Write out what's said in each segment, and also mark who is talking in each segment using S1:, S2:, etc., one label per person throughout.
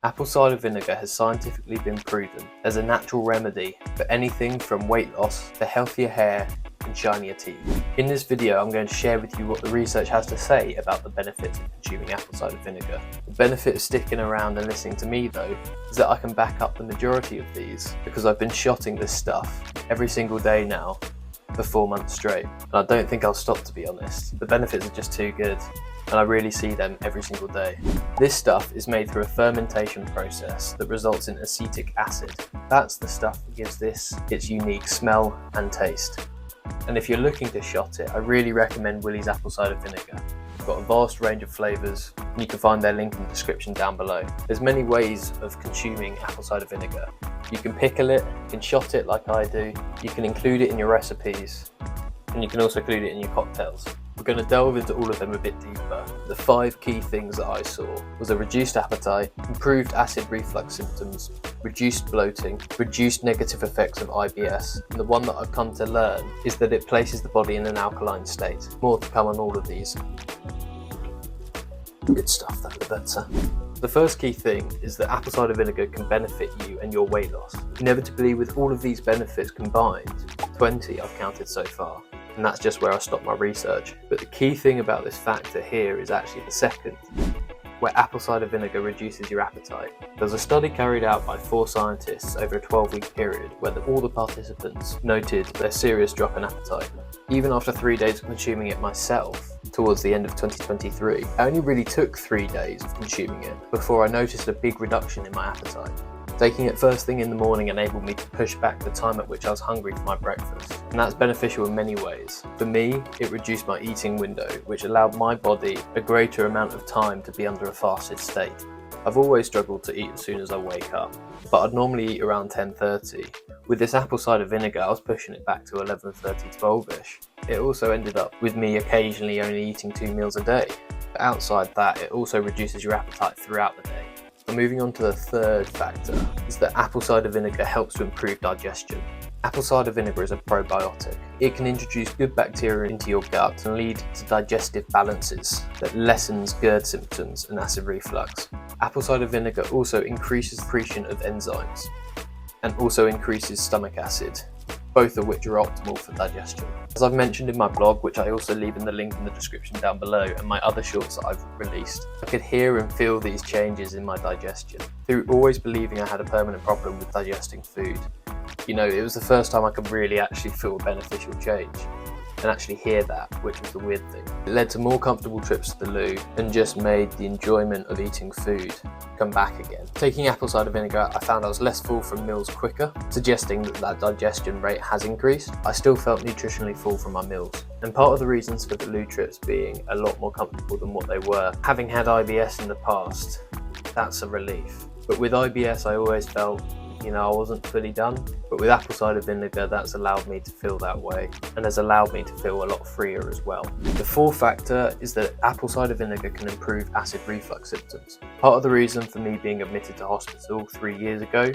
S1: Apple cider vinegar has scientifically been proven as a natural remedy for anything from weight loss to healthier hair and shinier teeth. In this video, I'm going to share with you what the research has to say about the benefits of consuming apple cider vinegar. The benefit of sticking around and listening to me though, is that I can back up the majority of these because I've been shotting this stuff every single day now for 4 months straight. And I don't think I'll stop, to be honest. The benefits are just too good, and I really see them every single day. This stuff is made through a fermentation process that results in acetic acid. That's the stuff that gives this its unique smell and taste. And if you're looking to shot it, I really recommend Willy's apple cider vinegar. It's got a vast range of flavours, and you can find their link in the description down below. There's many ways of consuming apple cider vinegar. You can pickle it, you can shot it like I do, you can include it in your recipes, and you can also include it in your cocktails. We're going to delve into all of them a bit deeper. The 5 key things that I saw was a reduced appetite, improved acid reflux symptoms, reduced bloating, reduced negative effects of IBS, and the one that I've come to learn is that it places the body in an alkaline state. More to come on all of these. Good stuff, that's the better. The first key thing is that apple cider vinegar can benefit you and your weight loss. Inevitably, with all of these benefits combined, 20 I've counted so far, and that's just where I stopped my research. But the key thing about this factor here is actually the second, where apple cider vinegar reduces your appetite. There's a study carried out by 4 scientists over a 12-week period where all the participants noted their serious drop in appetite. Even after 3 days of consuming it myself, towards the end of 2023, I only really took 3 days of consuming it before I noticed a big reduction in my appetite. Taking it first thing in the morning enabled me to push back the time at which I was hungry for my breakfast, and that's beneficial in many ways. For me, it reduced my eating window, which allowed my body a greater amount of time to be under a fasted state. I've always struggled to eat as soon as I wake up, but I'd normally eat around 10:30. With this apple cider vinegar, I was pushing it back to 11:30, 12ish. It also ended up with me occasionally only eating 2 meals a day. But outside that, it also reduces your appetite throughout the day. So moving on to the third factor is that apple cider vinegar helps to improve digestion. Apple cider vinegar is a probiotic. It can introduce good bacteria into your gut and lead to digestive balances that lessens GERD symptoms and acid reflux. Apple cider vinegar also increases secretion of enzymes and also increases stomach acid, both of which are optimal for digestion. As I've mentioned in my blog, which I also leave in the link in the description down below, and my other shorts that I've released, I could hear and feel these changes in my digestion. Through always believing I had a permanent problem with digesting food, it was the first time I could really actually feel a beneficial change and actually hear that, which was the weird thing. It led to more comfortable trips to the loo and just made the enjoyment of eating food come back again. Taking apple cider vinegar, I found I was less full from meals quicker, suggesting that digestion rate has increased. I still felt nutritionally full from my meals. And part of the reasons for the loo trips being a lot more comfortable than what they were, having had IBS in the past, that's a relief. But with IBS, I always felt I wasn't fully done, but with apple cider vinegar that's allowed me to feel that way and has allowed me to feel a lot freer as well. The fourth factor is that apple cider vinegar can improve acid reflux symptoms. Part of the reason for me being admitted to hospital 3 years ago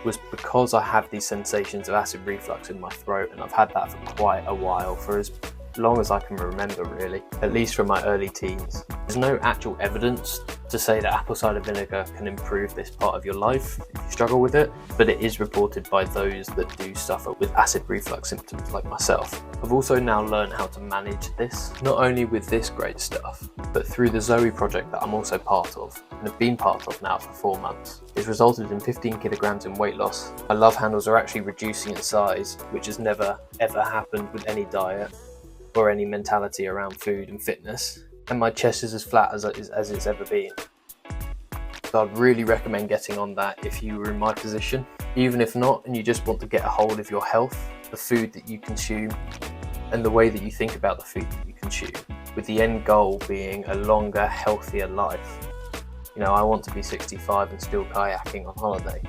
S1: was because I have these sensations of acid reflux in my throat, and I've had that for quite a while, for as long as I can remember really, at least from my early teens. There's no actual evidence to say that apple cider vinegar can improve this part of your life if you struggle with it, but it is reported by those that do suffer with acid reflux symptoms like myself. I've also now learned how to manage this, not only with this great stuff, but through the Zoe Project that I'm also part of, and have been part of now for 4 months. It's resulted in 15 kilograms in weight loss. My love handles are actually reducing in size, which has never ever happened with any diet or any mentality around food and fitness, and my chest is as flat as it's ever been. So I'd really recommend getting on that if you were in my position. Even if not, and you just want to get a hold of your health, the food that you consume, and the way that you think about the food that you consume, with the end goal being a longer, healthier life. I want to be 65 and still kayaking on holiday.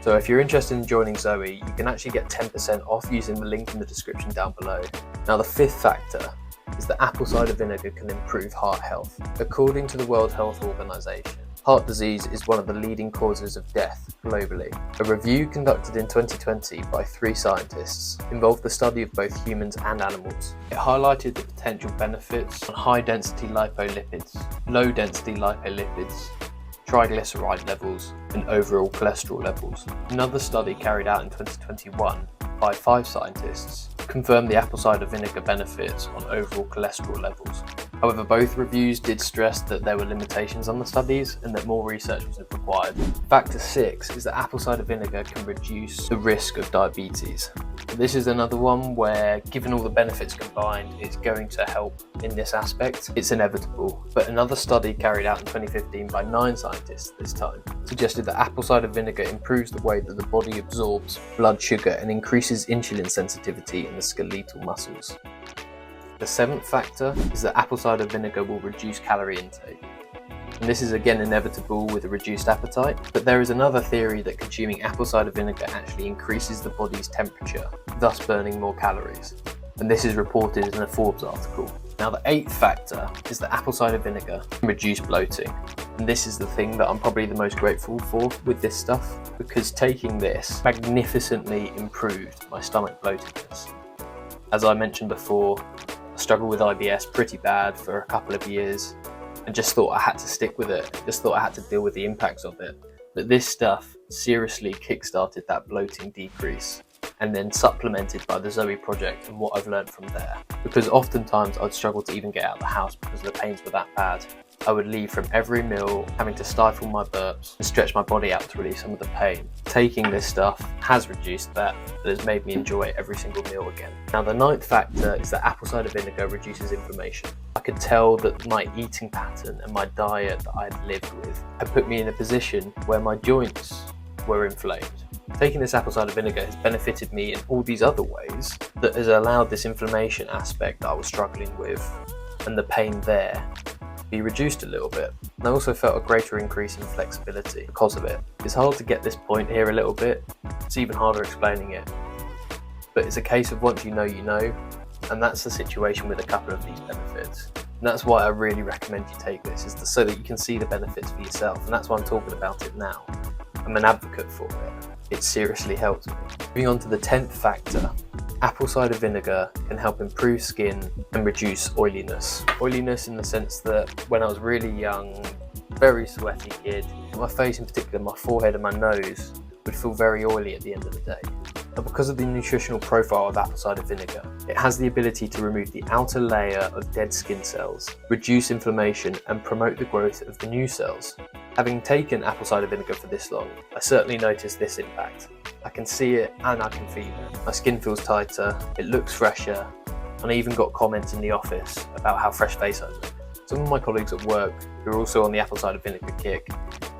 S1: So if you're interested in joining Zoe, you can actually get 10% off using the link in the description down below. Now the fifth factor is that apple cider vinegar can improve heart health. According to the World Health Organization, heart disease is one of the leading causes of death globally. A review conducted in 2020 by 3 scientists involved the study of both humans and animals. It highlighted the potential benefits on high-density lipolipids, low-density lipolipids, triglyceride levels, and overall cholesterol levels. Another study carried out in 2021 by 5 scientists confirmed the apple cider vinegar benefits on overall cholesterol levels. However, both reviews did stress that there were limitations on the studies and that more research was required. Factor 6 is that apple cider vinegar can reduce the risk of diabetes. This is another one where, given all the benefits combined, it's going to help in this aspect. It's inevitable. But another study carried out in 2015 by 9 scientists this time suggested that apple cider vinegar improves the way that the body absorbs blood sugar and increases insulin sensitivity in the skeletal muscles. The 7th factor is that apple cider vinegar will reduce calorie intake. And this is again inevitable with a reduced appetite, but there is another theory that consuming apple cider vinegar actually increases the body's temperature, thus burning more calories. And this is reported in a Forbes article. Now the 8th factor is that apple cider vinegar can reduce bloating. And this is the thing that I'm probably the most grateful for with this stuff, because taking this magnificently improved my stomach bloatedness. As I mentioned before, I struggled with IBS pretty bad for a couple of years and just thought I had to stick with it, just thought I had to deal with the impacts of it. But this stuff seriously kickstarted that bloating decrease, and then supplemented by the Zoe Project and what I've learned from there. Because oftentimes I'd struggle to even get out of the house because the pains were that bad. I would leave from every meal having to stifle my burps and stretch my body out to release some of the pain. Taking this stuff has reduced that, but has made me enjoy every single meal again. Now the 9th factor is that apple cider vinegar reduces inflammation. I could tell that my eating pattern and my diet that I had lived with had put me in a position where my joints were inflamed. Taking this apple cider vinegar has benefited me in all these other ways that has allowed this inflammation aspect that I was struggling with and the pain there be reduced a little bit. And I also felt a greater increase in flexibility because of it. It's hard to get this point here a little bit, it's even harder explaining it. But it's a case of once you know, and that's the situation with a couple of these benefits. And that's why I really recommend you take this, is so that you can see the benefits for yourself, and that's why I'm talking about it now. I'm an advocate for it. It seriously helped me. Moving on to the 10th factor, apple cider vinegar can help improve skin and reduce oiliness. Oiliness in the sense that when I was really young, very sweaty kid, my face in particular, my forehead and my nose would feel very oily at the end of the day. But because of the nutritional profile of apple cider vinegar, it has the ability to remove the outer layer of dead skin cells, reduce inflammation and promote the growth of the new cells. Having taken apple cider vinegar for this long, I certainly noticed this impact. I can see it and I can feel it. My skin feels tighter, it looks fresher, and I even got comments in the office about how fresh face I look. Some of my colleagues at work, who are also on the apple cider vinegar kick,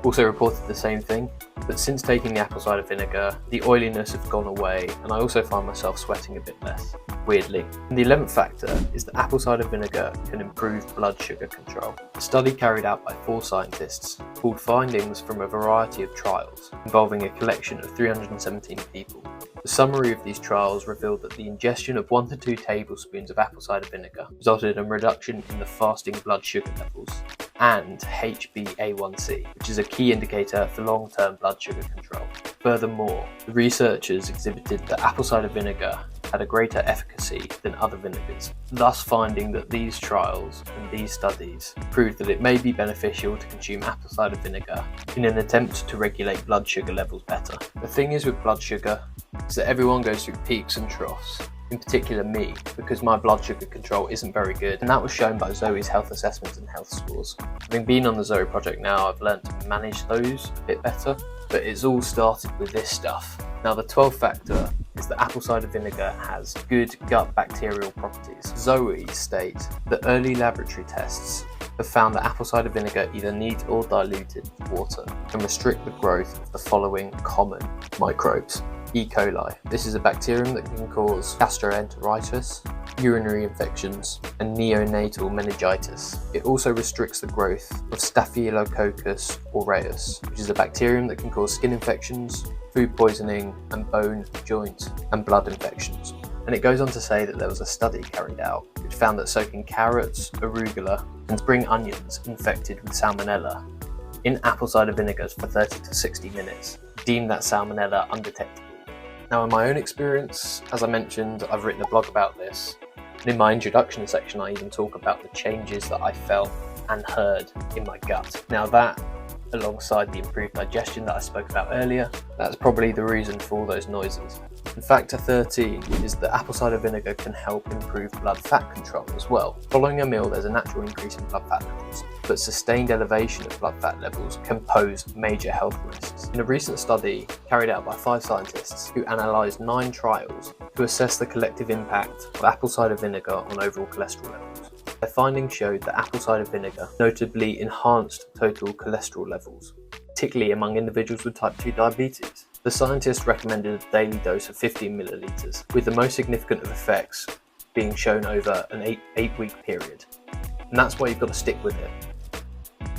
S1: also reported the same thing, but since taking the apple cider vinegar, the oiliness has gone away and I also find myself sweating a bit less, weirdly. And the 11th factor is that apple cider vinegar can improve blood sugar control. A study carried out by 4 scientists pulled findings from a variety of trials involving a collection of 317 people. The summary of these trials revealed that the ingestion of 1 to 2 tablespoons of apple cider vinegar resulted in a reduction in the fasting blood sugar levels and HbA1c, which is a key indicator for long-term blood sugar control. Furthermore, the researchers exhibited that apple cider vinegar had a greater efficacy than other vinegars, thus finding that these trials and these studies proved that it may be beneficial to consume apple cider vinegar in an attempt to regulate blood sugar levels better. The thing is with blood sugar is that everyone goes through peaks and troughs. In particular me, because my blood sugar control isn't very good, and that was shown by Zoe's health assessments and health scores. Having been on the Zoe Project now, I've learned to manage those a bit better, but it's all started with this stuff. Now the 12th factor is that apple cider vinegar has good gut bacterial properties. Zoe states that early laboratory tests have found that apple cider vinegar, either neat or diluted water, can restrict the growth of the following common microbes. E. coli. This is a bacterium that can cause gastroenteritis, urinary infections, and neonatal meningitis. It also restricts the growth of Staphylococcus aureus, which is a bacterium that can cause skin infections, food poisoning, and bone, joint, and blood infections. And it goes on to say that there was a study carried out which found that soaking carrots, arugula, and spring onions infected with salmonella in apple cider vinegars for 30 to 60 minutes deemed that salmonella undetectable. Now in my own experience, as I mentioned, I've written a blog about this, and in my introduction section I even talk about the changes that I felt and heard in my gut. Now that alongside the improved digestion that I spoke about earlier. That's probably the reason for all those noises. And factor 13 is that apple cider vinegar can help improve blood fat control as well. Following a meal, there's a natural increase in blood fat levels, but sustained elevation of blood fat levels can pose major health risks. In a recent study carried out by 5 scientists who analysed 9 trials to assess the collective impact of apple cider vinegar on overall cholesterol levels, their findings showed that apple cider vinegar notably enhanced total cholesterol levels, particularly among individuals with type 2 diabetes. The scientists recommended a daily dose of 15 millilitres, with the most significant of effects being shown over an 8-week period. And that's why you've got to stick with it.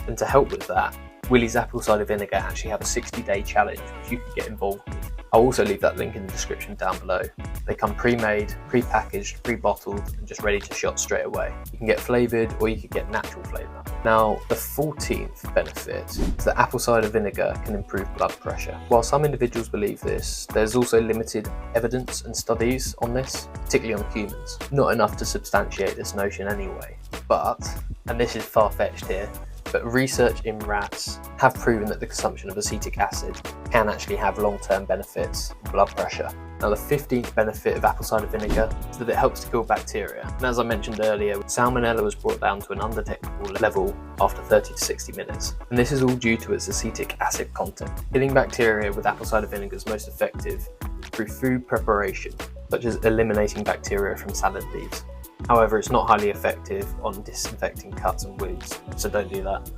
S1: And to help with that, Willy's apple cider vinegar actually have a 60-day challenge which you can get involved with. I'll also leave that link in the description down below. They come pre-made, pre-packaged, pre-bottled and just ready to shot straight away. You can get flavoured or you can get natural flavour. Now, the 14th benefit is that apple cider vinegar can improve blood pressure. While some individuals believe this, there's also limited evidence and studies on this, particularly on humans. Not enough to substantiate this notion anyway. But, and this is far-fetched here, but research in rats have proven that the consumption of acetic acid can actually have long-term benefits on blood pressure. Now, the 15th benefit of apple cider vinegar is that it helps to kill bacteria. And as I mentioned earlier, salmonella was brought down to an undetectable level after 30 to 60 minutes. And this is all due to its acetic acid content. Killing bacteria with apple cider vinegar is most effective through food preparation, such as eliminating bacteria from salad leaves. However, it's not highly effective on disinfecting cuts and wounds, so don't do that.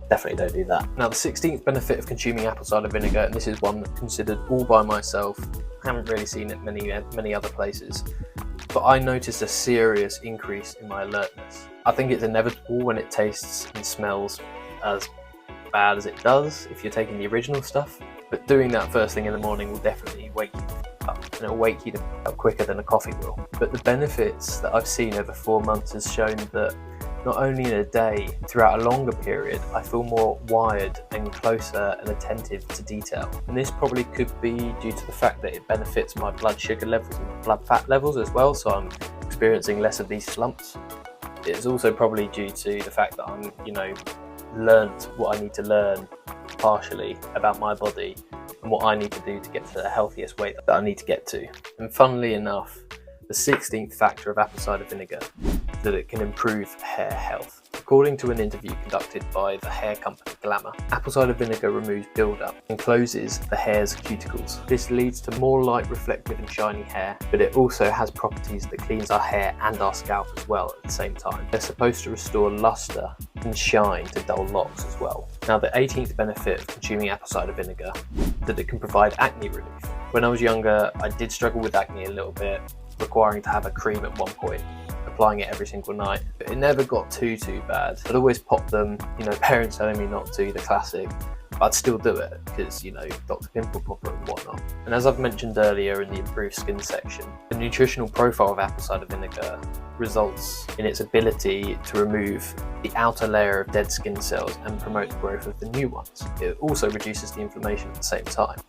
S1: Definitely don't do that. Now, the 16th benefit of consuming apple cider vinegar, and this is one that's considered all by myself, I haven't really seen it many other places, but I noticed a serious increase in my alertness. I think it's inevitable when it tastes and smells as bad as it does if you're taking the original stuff, but doing that first thing in the morning will definitely wake you up, and it'll wake you up quicker than a coffee will. But the benefits that I've seen over 4 months has shown that not only in a day, throughout a longer period, I feel more wired and closer and attentive to detail. And this probably could be due to the fact that it benefits my blood sugar levels and blood fat levels as well, so I'm experiencing less of these slumps. It's also probably due to the fact that I'm, learnt what I need to learn partially about my body and what I need to do to get to the healthiest weight that I need to get to. And funnily enough, the 16th factor of apple cider vinegar is that it can improve hair health. According to an interview conducted by the hair company Glamour, apple cider vinegar removes build-up and closes the hair's cuticles. This leads to more light, reflective and shiny hair, but it also has properties that cleans our hair and our scalp as well at the same time. They're supposed to restore luster and shine to dull locks as well. Now, the 18th benefit of consuming apple cider vinegar is that it can provide acne relief. When I was younger, I did struggle with acne a little bit, requiring to have a cream at one point, applying it every single night. But it never got too bad. I'd always pop them, parents telling me not to, the classic. But I'd still do it because, Dr. Pimple Popper and whatnot. And as I've mentioned earlier in the improved skin section, the nutritional profile of apple cider vinegar results in its ability to remove the outer layer of dead skin cells and promote the growth of the new ones. It also reduces the inflammation at the same time.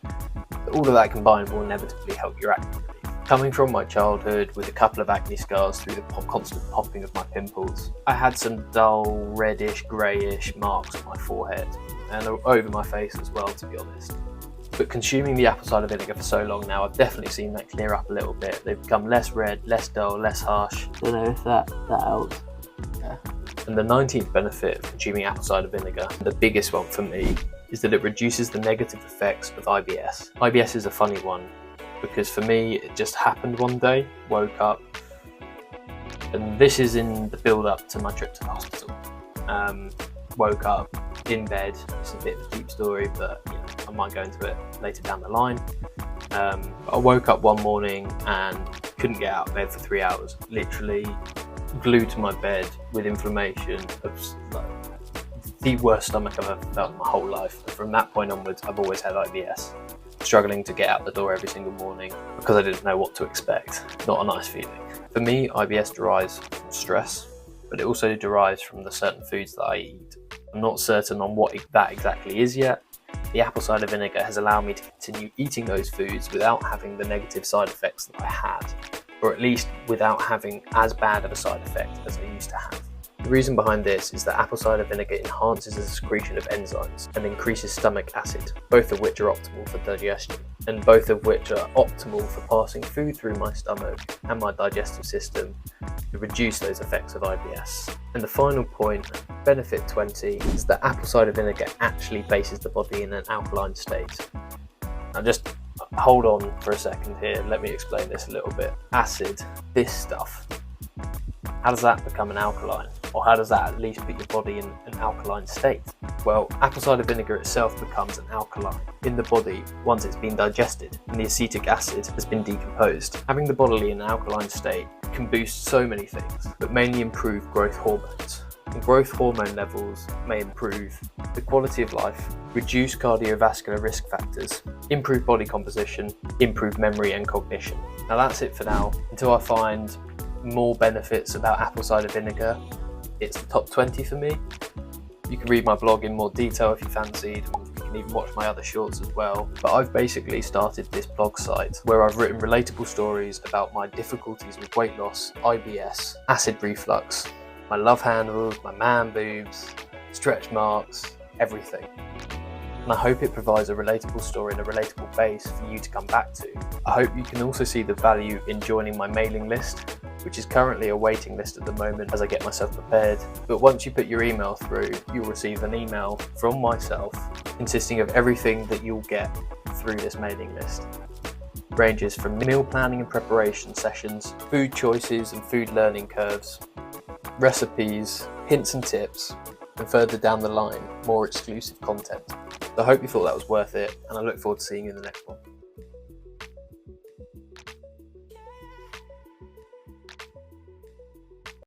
S1: But all of that combined will inevitably help your acne relief. Coming from my childhood with a couple of acne scars through the constant popping of my pimples, I had some dull, reddish, greyish marks on my forehead and over my face as well, to be honest. But consuming the apple cider vinegar for so long now, I've definitely seen that clear up a little bit. They've become less red, less dull, less harsh. I don't know if that helps. Yeah. And the 19th benefit of consuming apple cider vinegar, the biggest one for me, is that it reduces the negative effects of IBS. IBS is a funny one, because for me it just happened one day, woke up, and this is in the build up to my trip to the hospital. Woke up in bed. It's a bit of a deep story, but I might go into it later down the line. I woke up one morning and couldn't get out of bed for 3 hours, literally glued to my bed with inflammation of the worst stomach I've ever felt in my whole life. From that point onwards, I've always had IBS. Struggling to get out the door every single morning because I didn't know what to expect. Not a nice feeling. For me, IBS derives from stress, but it also derives from the certain foods that I eat. I'm not certain on what that exactly is yet. The apple cider vinegar has allowed me to continue eating those foods without having the negative side effects that I had, or at least without having as bad of a side effect as I used to have. The reason behind this is that apple cider vinegar enhances the secretion of enzymes and increases stomach acid, both of which are optimal for digestion, and both of which are optimal for passing food through my stomach and my digestive system to reduce those effects of IBS. And the final point, benefit 20, is that apple cider vinegar actually bases the body in an alkaline state. Now just hold on for a second here, let me explain this a little bit. Acid, this stuff, how does that become an alkaline? Or how does that at least put your body in an alkaline state? Well, apple cider vinegar itself becomes an alkaline in the body once it's been digested and the acetic acid has been decomposed. Having the body in an alkaline state can boost so many things, but mainly improve growth hormones. And growth hormone levels may improve the quality of life, reduce cardiovascular risk factors, improve body composition, improve memory and cognition. Now that's it for now. Until I find more benefits about apple cider vinegar, it's the top 20 for me. You can read my blog in more detail if you fancied, and you can even watch my other shorts as well. But I've basically started this blog site where I've written relatable stories about my difficulties with weight loss, IBS, acid reflux, my love handles, my man boobs, stretch marks, everything. And I hope it provides a relatable story and a relatable base for you to come back to. I hope you can also see the value in joining my mailing list, which is currently a waiting list at the moment as I get myself prepared. But once you put your email through, you'll receive an email from myself consisting of everything that you'll get through this mailing list. Ranges from meal planning and preparation sessions, food choices and food learning curves, recipes, hints and tips, and further down the line, more exclusive content. So I hope you thought that was worth it, and I look forward to seeing you in the next one.